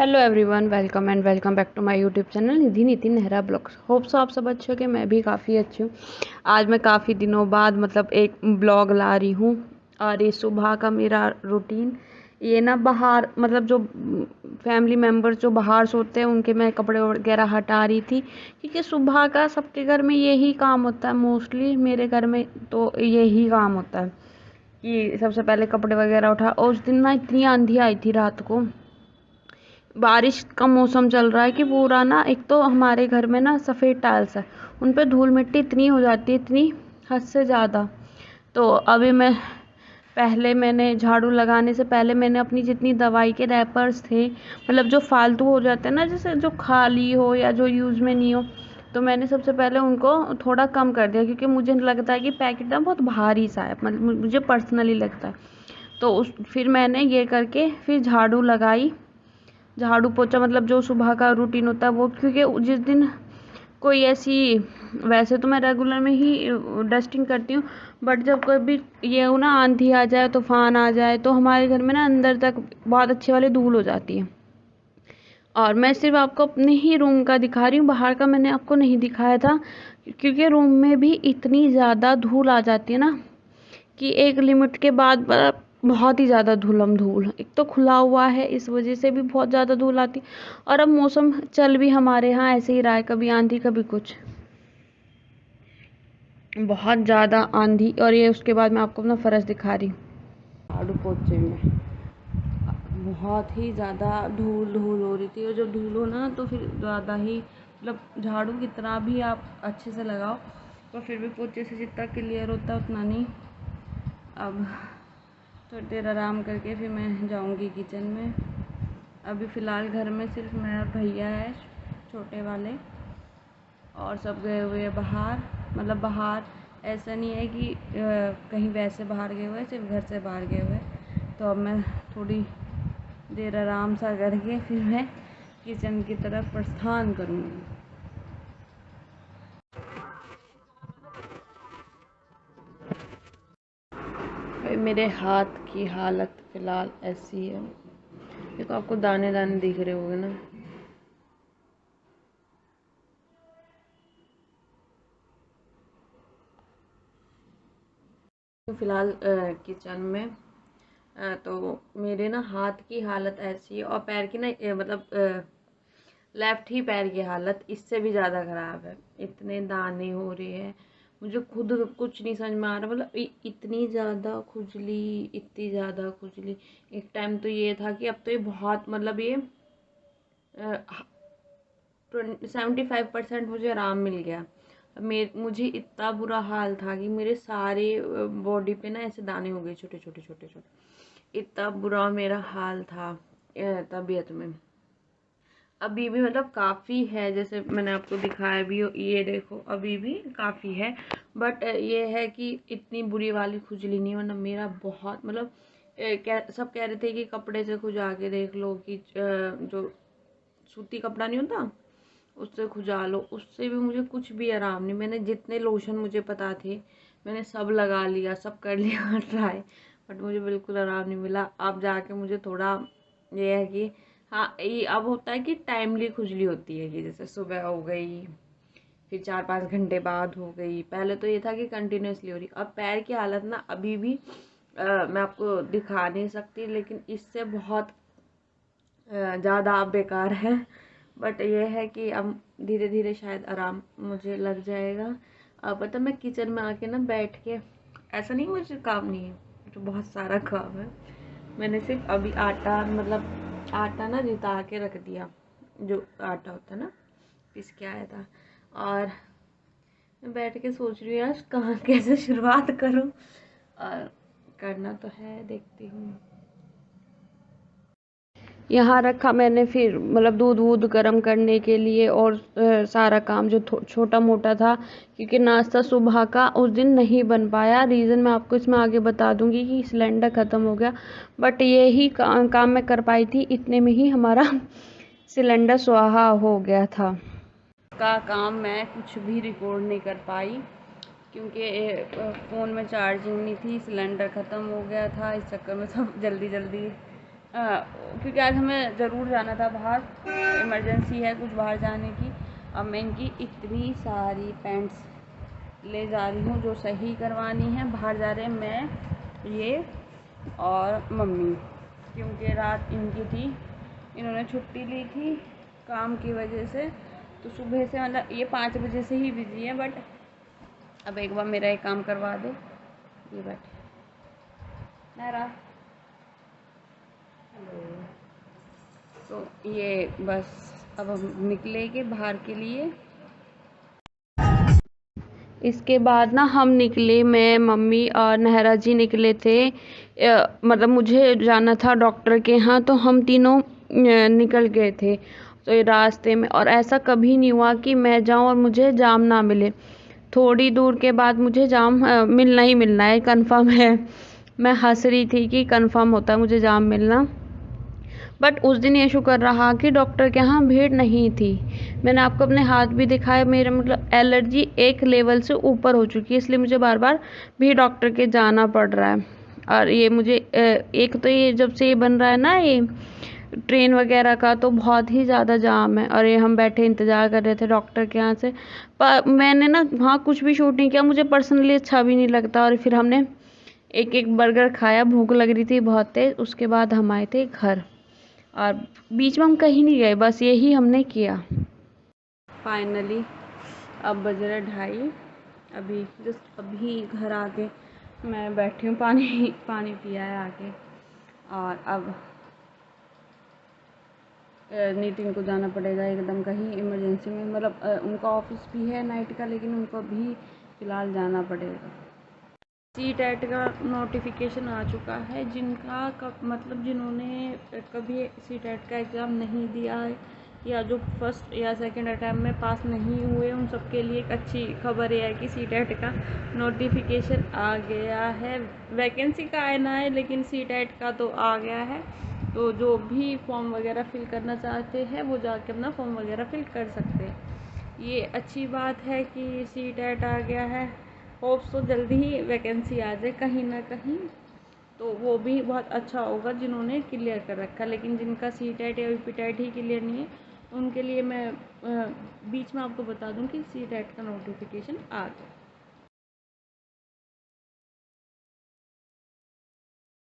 Hello everyone, welcome and welcome back to my YouTube channel Nidhi Nitin Nehra blogs. Hope so आप सब अच्छे हो कि मैं भी काफ़ी अच्छी हूँ। आज मैं काफ़ी दिनों बाद एक ब्लॉग ला रही हूँ। और ये सुबह का मेरा रूटीन, ये ना बाहर जो फैमिली मेम्बर्स जो बाहर सोते हैं उनके मैं कपड़े वगैरह हटा रही थी, क्योंकि सुबह का सबके घर में यही काम होता है। मोस्टली मेरे घर में तो यही काम होता है कि सबसे पहले कपड़े वगैरह उठा। और उस दिन ना इतनी आंधी आई थी रात को, बारिश का मौसम चल रहा है कि पूरा ना, एक तो हमारे घर में ना सफ़ेद टाइल्स है, उन पे धूल मिट्टी इतनी हो जाती है, इतनी हद से ज़्यादा। तो अभी मैंने झाड़ू लगाने से पहले मैंने अपनी जितनी दवाई के रैपर्स थे, जो फालतू हो जाते हैं ना, जैसे जो खाली हो या जो यूज़ में नहीं हो, तो मैंने सबसे पहले उनको थोड़ा कम कर दिया, क्योंकि मुझे लगता है कि पैकेट ना बहुत भारी सा है, मुझे पर्सनली लगता है। तो फिर मैंने ये करके फिर झाड़ू लगाई। झाड़ू पोछा जो सुबह का रूटीन होता है वो, क्योंकि जिस दिन कोई ऐसी, वैसे तो मैं रेगुलर में ही डस्टिंग करती हूँ, बट जब कोई भी ये हो ना, आंधी आ जाए, तूफान आ जाए, तो हमारे घर में ना अंदर तक बहुत अच्छी वाली धूल हो जाती है। और मैं सिर्फ आपको अपने ही रूम का दिखा रही हूँ, बाहर का मैंने आपको नहीं दिखाया था, क्योंकि रूम में भी इतनी ज़्यादा धूल आ जाती है ना कि एक लिमिट के बाद बहुत ही ज़्यादा धूलम धूल। एक तो खुला हुआ है, इस वजह से भी बहुत ज़्यादा धूल आती। और अब मौसम चल भी हमारे यहाँ ऐसे ही रहा है, कभी आंधी कभी कुछ, बहुत ज़्यादा आंधी। और ये उसके बाद मैं आपको अपना फ़र्श दिखा रही हूँ। झाड़ू पोछे में बहुत ही ज़्यादा धूल धूल हो रही थी, और जब धूल हो ना तो फिर ज़्यादा ही, झाड़ू कितना भी आप अच्छे से लगाओ तो फिर भी पोछे से जितना क्लियर होता है उतना नहीं। अब थोड़ी देर आराम करके फिर मैं जाऊंगी किचन में। अभी फ़िलहाल घर में सिर्फ मैं और भैया है, छोटे वाले, और सब गए हुए हैं बाहर। बाहर ऐसा नहीं है कि कहीं वैसे बाहर गए हुए, सिर्फ घर से बाहर गए हुए। तो अब मैं थोड़ी देर आराम सा करके फिर मैं किचन की तरफ प्रस्थान करूँगी। मेरे हाथ की हालत फ़िलहाल ऐसी है, देखो आपको दाने दाने दिख रहे होंगे ना। तो फ़िलहाल किचन में तो मेरे ना हाथ की हालत ऐसी है, और पैर की ना लेफ़्ट ही पैर की हालत इससे भी ज़्यादा ख़राब है। इतने दाने हो रहे हैं, मुझे खुद कुछ नहीं समझ में आ रहा। इतनी ज़्यादा खुजली, इतनी ज़्यादा खुजली। एक टाइम तो ये था कि अब तो ये बहुत, ये 75% मुझे आराम मिल गया। मुझे इतना बुरा हाल था कि मेरे सारे बॉडी पे ना ऐसे दाने हो गए, छोटे छोटे छोटे छोटे। इतना बुरा मेरा हाल था तबीयत में। अभी भी काफ़ी है, जैसे मैंने आपको दिखाया भी, ये देखो अभी भी काफ़ी है। बट ये है कि इतनी बुरी वाली खुजली नहीं, वरना मेरा बहुत सब कह रहे थे कि कपड़े से खुजा के देख लो, कि जो सूती कपड़ा नहीं होता उससे खुजा लो, उससे भी मुझे कुछ भी आराम नहीं। मैंने जितने लोशन मुझे पता थे मैंने सब लगा लिया, सब कर लिया ट्राई, बट मुझे बिल्कुल आराम नहीं मिला। अब जाके मुझे थोड़ा ये है कि हाँ, ये अब होता है कि टाइमली खुजली होती है, कि जैसे सुबह हो गई, फिर 4-5 घंटे बाद हो गई। पहले तो ये था कि कंटिन्यूसली हो रही। अब पैर की हालत ना अभी भी मैं आपको दिखा नहीं सकती, लेकिन इससे बहुत ज़्यादा बेकार है। बट ये है कि अब धीरे धीरे शायद आराम मुझे लग जाएगा। अब पता, मैं किचन में आके ना बैठ के, ऐसा नहीं मुझे काम नहीं है, मुझे बहुत सारा काम है। मैंने सिर्फ अभी आटा ना जिता के रख दिया, जो आटा होता है ना, पीस के आया था। और मैं बैठ के सोच रही हूँ यार कहाँ कैसे शुरुआत करूँ, और करना तो है, देखती हूँ। यहाँ रखा मैंने फिर दूध वूध गर्म करने के लिए, और सारा काम जो छोटा मोटा था, क्योंकि नाश्ता सुबह का उस दिन नहीं बन पाया। रीज़न मैं आपको इसमें आगे बता दूंगी कि सिलेंडर ख़त्म हो गया, बट ये ही काम मैं कर पाई थी, इतने में ही हमारा सिलेंडर स्वाहा हो गया था। का काम मैं कुछ भी रिकॉर्ड नहीं कर पाई, क्योंकि फ़ोन में चार्जिंग नहीं थी, सिलेंडर ख़त्म हो गया था। इस चक्कर में सब जल्दी जल्दी क्योंकि आज हमें ज़रूर जाना था बाहर, इमरजेंसी है कुछ बाहर जाने की। अब मैं इनकी इतनी सारी पैंट्स ले जा रही हूँ जो सही करवानी है। बाहर जा रहे हैं मैं, ये और मम्मी, क्योंकि रात इनकी थी, इन्होंने छुट्टी ली थी काम की वजह से। तो सुबह से मतलब ये 5 बजे से ही बिजी है, बट अब एक बार मेरा एक काम करवा दे। ये बैठे नहरा, तो ये बस अब हम निकलेंगे बाहर के लिए। इसके बाद ना हम निकले, मैं मम्मी और नहरा जी निकले थे। मतलब मुझे जाना था डॉक्टर के यहाँ, तो हम तीनों निकल गए थे। तो ये रास्ते में, और ऐसा कभी नहीं हुआ कि मैं जाऊँ और मुझे जाम ना मिले। थोड़ी दूर के बाद मुझे जाम मिलना ही मिलना है, कंफर्म है। मैं हंस रही थी कि कंफर्म होता है मुझे जाम मिलना। बट उस दिन ये शुक्र रहा कि डॉक्टर के यहाँ भीड़ नहीं थी। मैंने आपको अपने हाथ भी दिखाया, मेरा मतलब एलर्जी एक लेवल से ऊपर हो चुकी है, इसलिए मुझे बार बार भी डॉक्टर के जाना पड़ रहा है। और ये मुझे एक तो ये जब से ये बन रहा है ना, ये ट्रेन वगैरह का, तो बहुत ही ज़्यादा जाम है। और ये हम बैठे इंतज़ार कर रहे थे डॉक्टर के यहाँ से। पर मैंने ना वहाँ कुछ भी शूट नहीं किया, मुझे पर्सनली अच्छा भी नहीं लगता। और फिर हमने एक एक बर्गर खाया, भूख लग रही थी बहुत तेज़। उसके बाद हम आए थे घर, और बीच में हम कहीं नहीं गए, बस यही हमने किया। फाइनली अब बज रहे 2:30। अभी जस्ट अभी घर आके मैं बैठी हूँ, पानी पिया है आके। और अब नितिन को जाना पड़ेगा एकदम कहीं इमरजेंसी में, मतलब उनका ऑफिस भी है नाइट का, लेकिन उनको अभी फ़िलहाल जाना पड़ेगा। CTET का नोटिफिकेशन आ चुका है। मतलब जिन्होंने कभी CTET का एग्ज़ाम नहीं दिया है, या जो फर्स्ट या सेकंड अटैम्प्ट में पास नहीं हुए, उन सब के लिए एक अच्छी खबर यह है कि CTET का नोटिफिकेशन आ गया है। वैकेंसी का आना है, लेकिन CTET का तो आ गया है। तो जो भी फॉर्म वगैरह फिल करना चाहते हैं वो जाके अपना फॉर्म वगैरह फिल कर सकते हैं। ये अच्छी बात है कि CTET आ गया है। होप्स तो जल्दी ही वैकेंसी आ जाए कहीं ना कहीं, तो वो भी बहुत अच्छा होगा जिन्होंने क्लियर कर रखा। लेकिन जिनका CTET या UPTET ही क्लियर नहीं है, उनके लिए मैं बीच में आपको बता दूं कि CTET का नोटिफिकेशन आ गया।